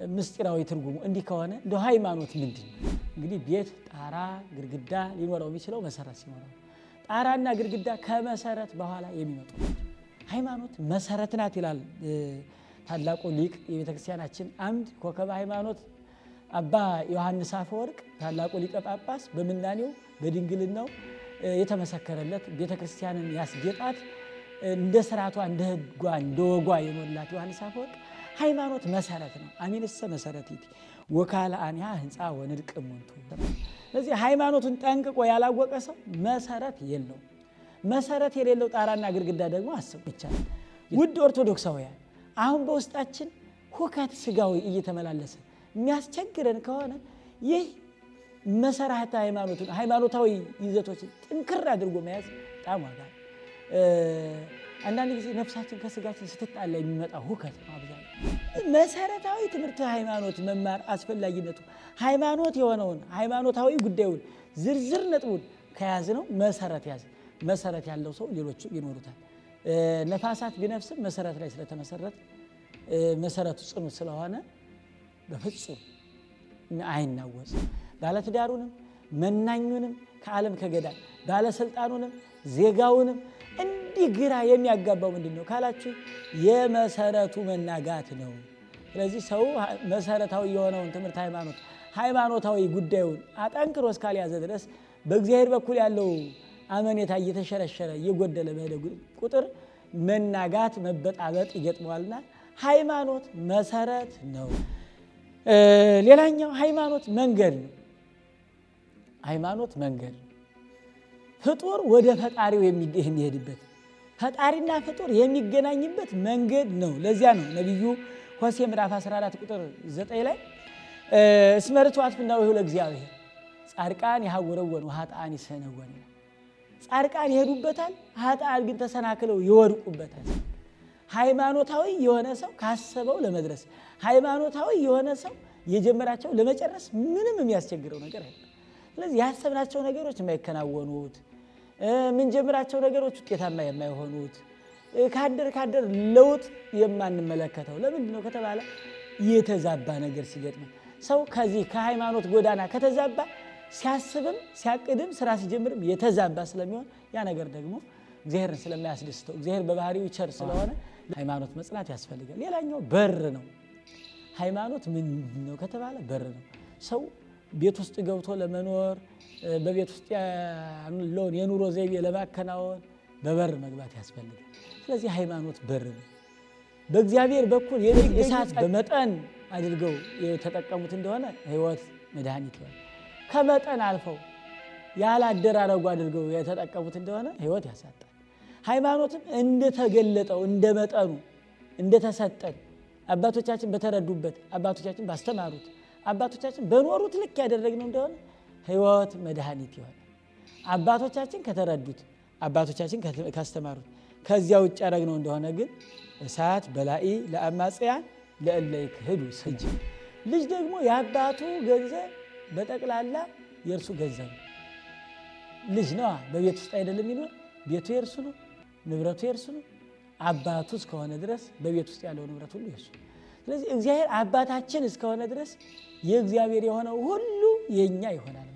ምስጢራዊ ትርጉሙ እንዲህ ከሆነ እንደ ሃይማኖት ምንድነው? እንግዲህ ቤት ጣራ ግድግዳ ሊኖረው የሚችለው መሰረት ሲኖረው፣ ጣራና ግድግዳ ከመሰረት በኋላ የሚመጡ ሃይማኖት መሰረት ናት ይላል ታላቁ ሊቅ የቤተክርስቲያናችን አምድ ኮከበ ሃይማኖት አባ ዮሐንስ አፈወርቅ ታላቁ ሊቀ ጳጳስ በምናኔው በድንግልናው የተመሰከረለት ቤተክርስቲያንን ያስጌጣት እንደ ስርዓቷ እንደ ህጓ እንደ ወጓ የሞላት ዮሐንስ አፈወርቅ ሃይማኖት መሰረት ነው። አሚንሰ መሰረቲቲ ወካለ አንያ ህንፃ ወንድቅ ሙንቱ። ስለዚህ ሃይማኖቱን ጠንቅቆ ያላወቀ ሰው መሰረት የለው። መሰረት የሌለው ጣራና ግድግዳ ደግሞ አስቡ ይቻላል። ውድ ኦርቶዶክሳውያን አሁን በውስጣችን ሁከት ስጋዊ እየተመላለሰ የሚያስቸግረን ከሆነ ይህ መሰረተ ሃይማኖቱን ሃይማኖታዊ ይዘቶችን ጥንክር አድርጎ መያዝ በጣም ዋጋ አንዳንድ ጊዜ ነፍሳችን ከስጋችን ስትጣላ የሚመጣ ሁከት ነው። አብዛኛው መሰረታዊ ትምህርት ሃይማኖት መማር አስፈላጊነቱ ሃይማኖት የሆነውን ሃይማኖታዊ ጉዳዩን ዝርዝር ነጥቡን ከያዝነው መሰረት ያዝ መሰረት ያለው ሰው ሌሎቹ ይኖሩታል። ነፋሳት ቢነፍስም መሰረት ላይ ስለተመሰረተ መሰረቱ ጽኑ ስለሆነ በፍጹም አይናወጽም። ባለትዳሩንም መናኙንም ከዓለም ከገዳም ባለስልጣኑንም ዜጋውንም እንዲህ ግራ የሚያጋባው ምንድነው ካላችሁ የመሰረቱ መናጋት ነው። ስለዚህ ሰው መሰረታዊ የሆነውን ትምህርት ሃይማኖታዊ ጉዳዩን አጠንክሮ እስካልያዘ ድረስ በእግዚአብሔር በኩል ያለው አመኔታ እየተሸረሸረ እየጎደለ በሄደ ቁጥር መናጋት መበጣበጥ ይገጥመዋልና ሃይማኖት መሰረት ነው። ሌላኛው ሃይማኖት መንገድ ነው። ሃይማኖት መንገድ ፍጡር ወደ ፈጣሪው የሚሄድበት ፈጣሪና ፍጡር የሚገናኝበት መንገድ ነው። ለዚያ ነው ነቢዩ ሆሴዕ ምዕራፍ 14 ቁጥር 9 ላይ እስመ ርቱዓት ፍናዊሁ ለእግዚአብሔር ጻድቃን ይሐውረወን ወኃጥአን ይሰነወን። ጻድቃን ይሄዱበታል፣ ኃጥአን ግን ተሰናክለው ይወድቁበታል። ሃይማኖታዊ የሆነ ሰው ካሰበው ለመድረስ ሃይማኖታዊ የሆነ ሰው የጀመራቸው ለመጨረስ ምንም የሚያስቸግረው ነገር አይደለም። ስለዚህ ያሰብናቸው ነገሮች የማይከናወኑት ምን ጀምራቸው ነገሮች ውጤታማ የማይሆኑት ካደር ለውጥ የማንመለከተው ለምንድን ነው ከተባለ የተዛባ ነገር ሲገጥም ሰው ከዚህ ከሃይማኖት ጎዳና ከተዛባ ሲያስብም ሲያቅድም ስራ ሲጀምርም የተዛባ ስለሚሆን ያ ነገር ደግሞ እግዚአብሔርን ስለማያስደስተው እግዚአብሔር በባህሪው ቸር ስለሆነ ሃይማኖት መጽናት ያስፈልጋል። ሌላኛው በር ነው። ሃይማኖት ምንድን ነው ከተባለ በር ነው። ሰው ቤት ውስጥ ገብቶ ለመኖር በቤት ውስጥ ያለውን የኑሮ ዘይቤ ለማከናወን በበር መግባት ያስፈልጋል። ስለዚህ ሃይማኖት በር ነው። በእግዚአብሔር በኩል የእሳት በመጠን አድርገው የተጠቀሙት እንደሆነ ሕይወት መድኃኒት ይሆናል። ከመጠን አልፈው ያላደራረጉ አድርገው የተጠቀሙት እንደሆነ ሕይወት ያሳጣል። ሃይማኖትም እንደተገለጠው እንደመጠኑ እንደተሰጠን አባቶቻችን በተረዱበት አባቶቻችን ባስተማሩት አባቶቻችን በኖሩት ልክ ያደረግነው እንደሆነ ሕይወት መድኃኒት ይሆናል። አባቶቻችን ከተረዱት አባቶቻችን ካስተማሩት ከዚያ ውጭ ያደረግነው እንደሆነ ግን እሳት በላኢ ለአማጽያን ለእለ ይክህዱ ስጅ። ልጅ ደግሞ የአባቱ ገንዘብ በጠቅላላ የእርሱ ገንዘብ ነው። ልጅ ነዋ። በቤት ውስጥ አይደለም የሚኖር፣ ቤቱ የእርሱ ነው፣ ንብረቱ የእርሱ ነው። አባቱ እስከሆነ ድረስ በቤት ውስጥ ያለው ንብረት ሁሉ የእርሱ። ስለዚህ እግዚአብሔር አባታችን እስከሆነ ድረስ የእግዚአብሔር የሆነው ሁሉ የኛ ይሆናል።